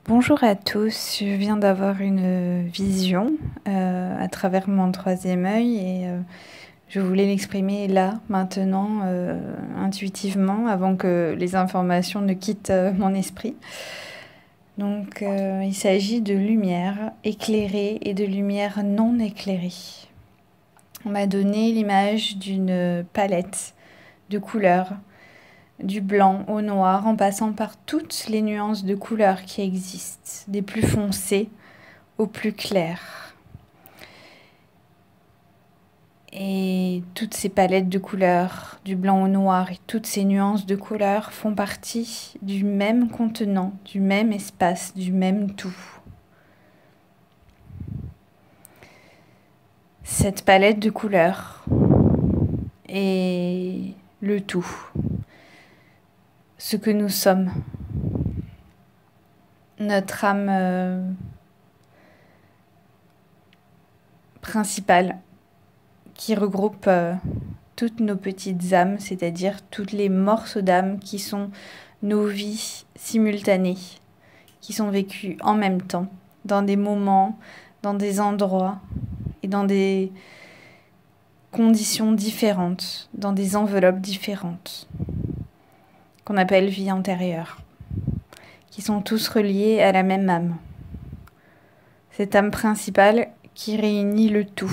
Bonjour à tous, je viens d'avoir une vision à travers mon troisième œil et je voulais l'exprimer là, maintenant, intuitivement, avant que les informations ne quittent mon esprit. Donc il s'agit de lumière éclairée et de lumière non éclairée. On m'a donné l'image d'une palette de couleurs, du blanc au noir, en passant par toutes les nuances de couleurs qui existent, des plus foncées au plus clair. Et toutes ces palettes de couleurs, du blanc au noir, et toutes ces nuances de couleurs font partie du même contenant, du même espace, du même tout. Cette palette de couleurs est le tout, ce que nous sommes, notre âme principale qui regroupe toutes nos petites âmes, c'est-à-dire toutes les morceaux d'âme qui sont nos vies simultanées, qui sont vécues en même temps, dans des moments, dans des endroits et dans des conditions différentes, dans des enveloppes différentes, qu'on appelle vie antérieure, qui sont tous reliés à la même âme. Cette âme principale qui réunit le tout.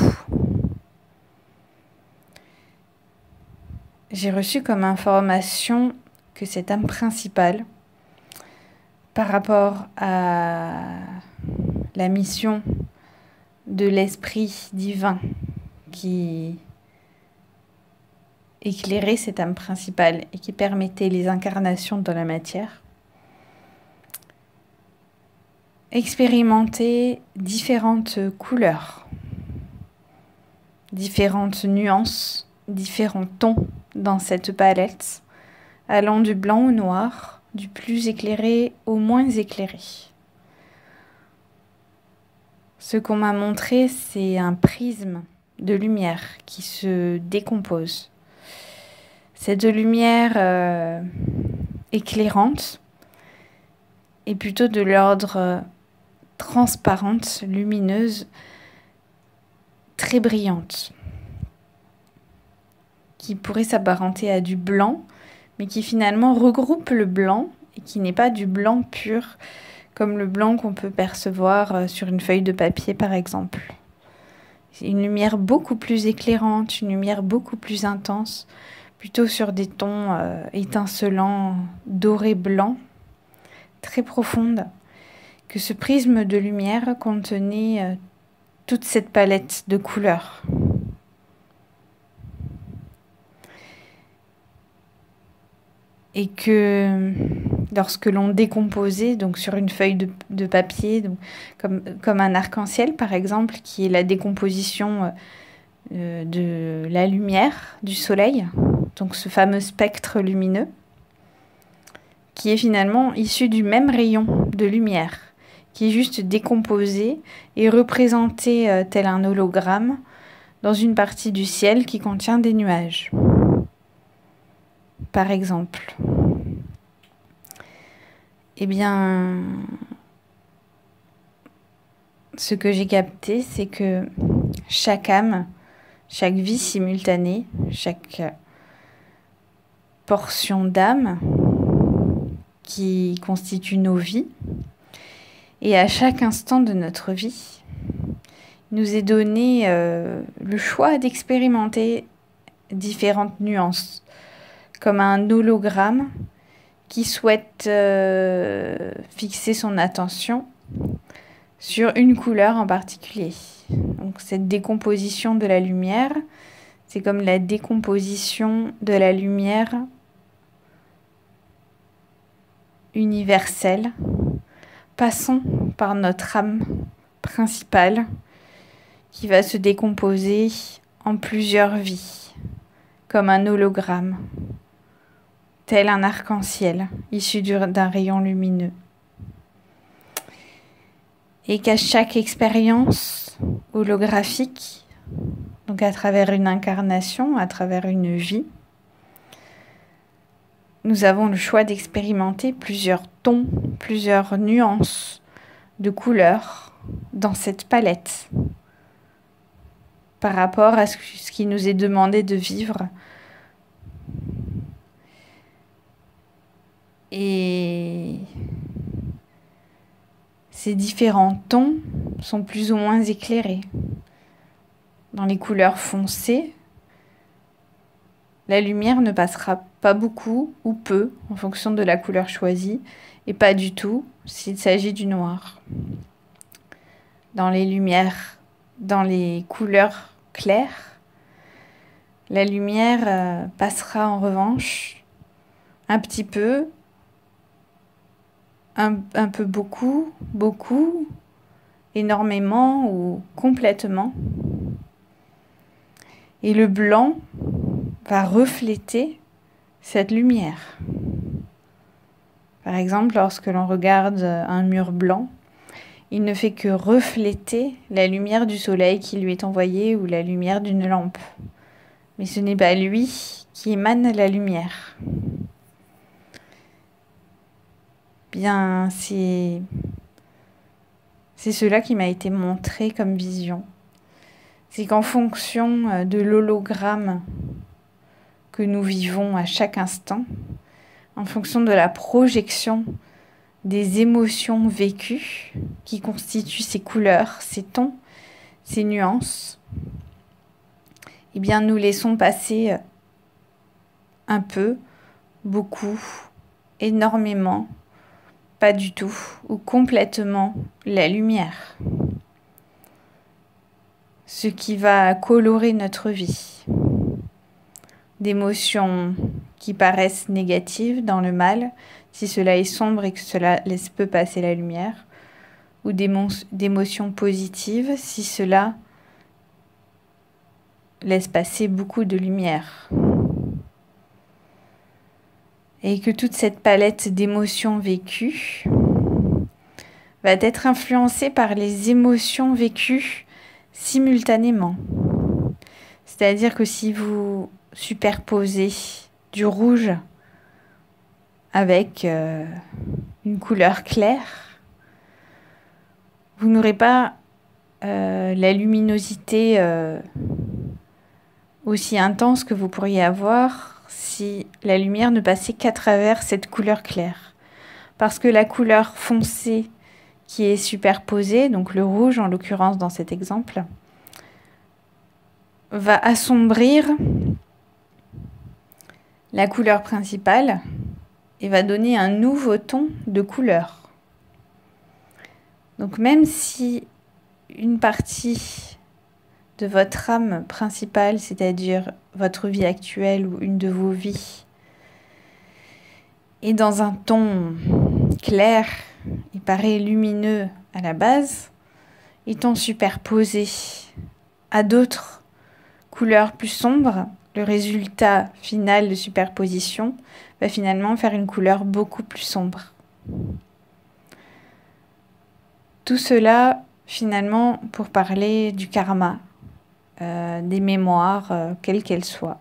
J'ai reçu comme information que cette âme principale, par rapport à la mission de l'esprit divin qui éclairait cette âme principale et qui permettait les incarnations dans la matière, expérimenter différentes couleurs, différentes nuances, différents tons dans cette palette, allant du blanc au noir, du plus éclairé au moins éclairé. Ce qu'on m'a montré, c'est un prisme de lumière qui se décompose. Cette lumière éclairante est plutôt de l'ordre transparente, lumineuse, très brillante, qui pourrait s'apparenter à du blanc, mais qui finalement regroupe le blanc et qui n'est pas du blanc pur, comme le blanc qu'on peut percevoir sur une feuille de papier par exemple. C'est une lumière beaucoup plus éclairante, une lumière beaucoup plus intense, plutôt sur des tons étincelants, dorés blancs, très profondes, que ce prisme de lumière contenait toute cette palette de couleurs. Et que lorsque l'on décomposait, donc sur une feuille de papier, donc comme un arc-en-ciel par exemple, qui est la décomposition de la lumière du soleil, donc ce fameux spectre lumineux, qui est finalement issu du même rayon de lumière, qui est juste décomposé et représenté tel un hologramme dans une partie du ciel qui contient des nuages. Par exemple. Eh bien, ce que j'ai capté, c'est que chaque âme, chaque vie simultanée, chaque portion d'âme qui constitue nos vies, et à chaque instant de notre vie, nous est donné le choix d'expérimenter différentes nuances, comme un hologramme qui souhaite fixer son attention sur une couleur en particulier. Donc cette décomposition de la lumière, c'est comme la décomposition de la lumière universelle. Passons par notre âme principale qui va se décomposer en plusieurs vies, comme un hologramme, tel un arc-en-ciel issu d'un rayon lumineux. Et qu'à chaque expérience holographique, donc à travers une incarnation, à travers une vie, nous avons le choix d'expérimenter plusieurs tons, plusieurs nuances de couleurs dans cette palette par rapport à ce qui nous est demandé de vivre. Et ces différents tons sont plus ou moins éclairés. Dans les couleurs foncées, la lumière ne passera pas beaucoup ou peu en fonction de la couleur choisie et pas du tout s'il s'agit du noir. Dans les couleurs claires, la lumière passera en revanche un petit peu, un peu beaucoup, énormément ou complètement. Et le blanc va refléter cette lumière. Par exemple, lorsque l'on regarde un mur blanc, il ne fait que refléter la lumière du soleil qui lui est envoyée ou la lumière d'une lampe. Mais ce n'est pas lui qui émane la lumière. Bien, c'est cela qui m'a été montré comme vision. C'est qu'en fonction de l'hologramme que nous vivons à chaque instant, en fonction de la projection des émotions vécues qui constituent ces couleurs, ces tons, ces nuances, eh bien nous laissons passer un peu, beaucoup, énormément, pas du tout ou complètement la lumière. Ce qui va colorer notre vie. D'émotions qui paraissent négatives dans le mal, si cela est sombre et que cela laisse peu passer la lumière, ou d'émotions positives, si cela laisse passer beaucoup de lumière. Et que toute cette palette d'émotions vécues va être influencée par les émotions vécues simultanément. C'est-à-dire que si vous superposez du rouge avec une couleur claire, vous n'aurez pas la luminosité aussi intense que vous pourriez avoir si la lumière ne passait qu'à travers cette couleur claire. Parce que la couleur foncée qui est superposée, donc le rouge en l'occurrence dans cet exemple, va assombrir la couleur principale et va donner un nouveau ton de couleur. Donc même si une partie de votre âme principale, c'est-à-dire votre vie actuelle ou une de vos vies, est dans un ton clair et paraît lumineux à la base, étant superposé à d'autres couleurs plus sombres, le résultat final de superposition va finalement faire une couleur beaucoup plus sombre. Tout cela, finalement, pour parler du karma, des mémoires, quelles qu'elles soient,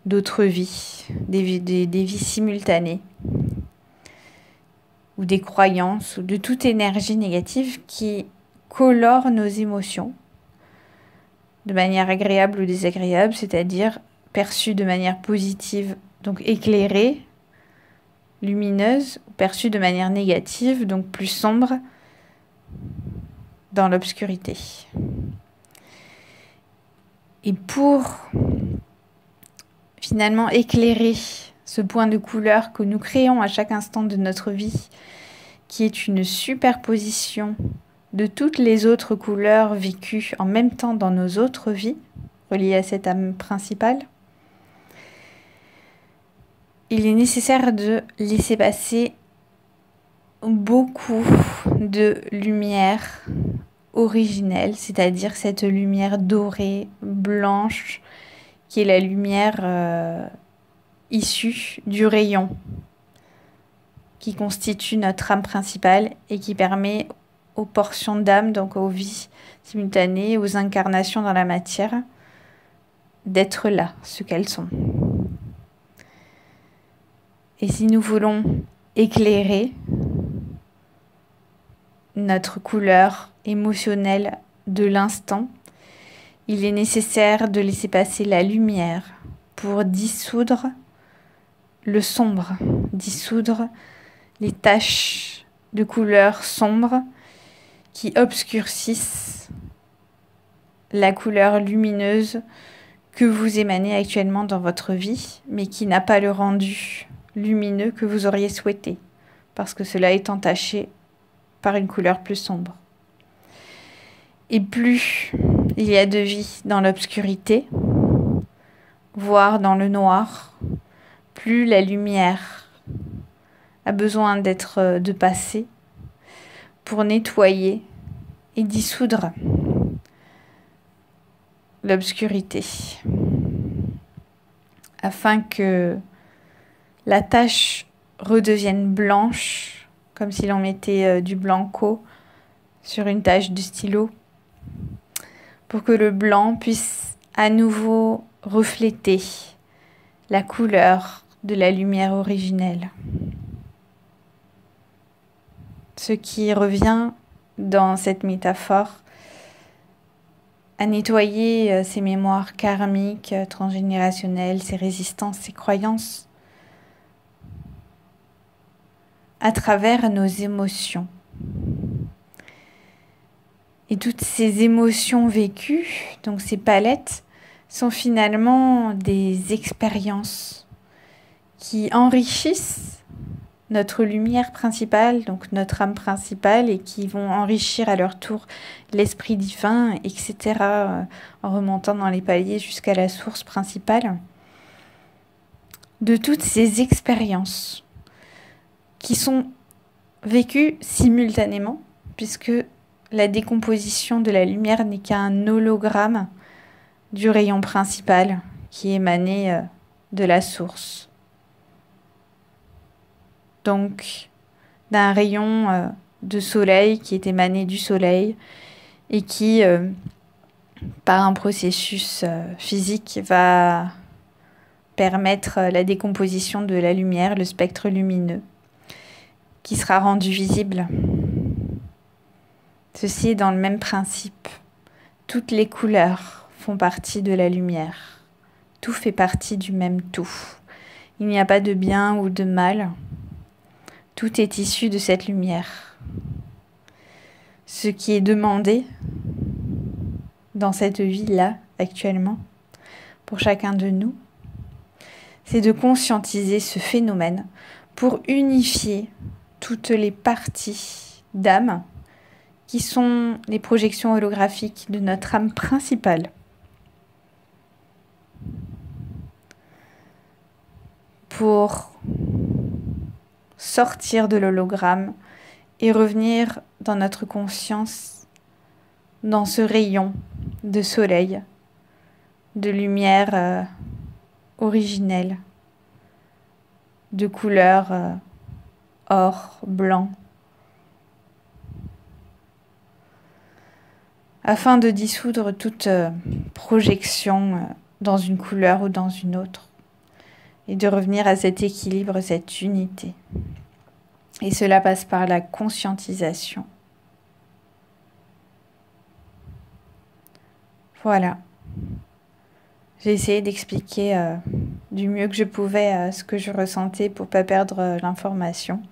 d'autres vies, des vies simultanées, ou des croyances, ou de toute énergie négative qui colore nos émotions, de manière agréable ou désagréable, c'est-à-dire perçue de manière positive, donc éclairée, lumineuse, ou perçue de manière négative, donc plus sombre, dans l'obscurité. Et pour finalement éclairer ce point de couleur que nous créons à chaque instant de notre vie, qui est une superposition de toutes les autres couleurs vécues en même temps dans nos autres vies, reliées à cette âme principale, il est nécessaire de laisser passer beaucoup de lumière originelle, c'est-à-dire cette lumière dorée, blanche, qui est la lumière issue du rayon, qui constitue notre âme principale et qui permet aux portions d'âme, donc aux vies simultanées, aux incarnations dans la matière, d'être là, ce qu'elles sont. Et si nous voulons éclairer notre couleur émotionnelle de l'instant, il est nécessaire de laisser passer la lumière pour dissoudre le sombre, dissoudre les taches de couleur sombre qui obscurcissent la couleur lumineuse que vous émanez actuellement dans votre vie, mais qui n'a pas le rendu lumineux que vous auriez souhaité, parce que cela est entaché par une couleur plus sombre. Et plus il y a de vie dans l'obscurité, voire dans le noir, plus la lumière a besoin de passer pour nettoyer et dissoudre l'obscurité, afin que la tache redevienne blanche, comme si l'on mettait du blanco sur une tache de stylo, pour que le blanc puisse à nouveau refléter la couleur de la lumière originelle. Ce qui revient dans cette métaphore à nettoyer ces mémoires karmiques, transgénérationnelles, ces résistances, ces croyances à travers nos émotions. Et toutes ces émotions vécues, donc ces palettes, sont finalement des expériences qui enrichissent notre lumière principale, donc notre âme principale, et qui vont enrichir à leur tour l'esprit divin, etc., en remontant dans les paliers jusqu'à la source principale. De toutes ces expériences qui sont vécues simultanément, puisque la décomposition de la lumière n'est qu'un hologramme du rayon principal qui émanait de la source. Donc, d'un rayon de soleil qui est émané du soleil et qui, par un processus physique, va permettre la décomposition de la lumière, le spectre lumineux, qui sera rendu visible. Ceci est dans le même principe. Toutes les couleurs font partie de la lumière. Tout fait partie du même tout. Il n'y a pas de bien ou de mal. Tout est issu de cette lumière. Ce qui est demandé dans cette vie-là, actuellement, pour chacun de nous, c'est de conscientiser ce phénomène pour unifier toutes les parties d'âme qui sont les projections holographiques de notre âme principale. Pour sortir de l'hologramme et revenir dans notre conscience, dans ce rayon de soleil, de lumière originelle, de couleur or, blanc, afin de dissoudre toute projection dans une couleur ou dans une autre, et de revenir à cet équilibre, cette unité. Et cela passe par la conscientisation. Voilà. J'ai essayé d'expliquer du mieux que je pouvais ce que je ressentais pour ne pas perdre l'information.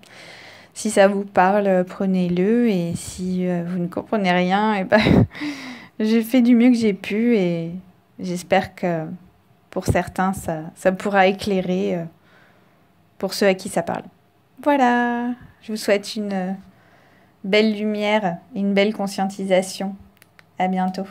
Si ça vous parle, prenez-le, et si vous ne comprenez rien, et ben, j'ai fait du mieux que j'ai pu, et j'espère que pour certains, ça pourra éclairer pour ceux à qui ça parle. Voilà, je vous souhaite une belle lumière et une belle conscientisation. À bientôt.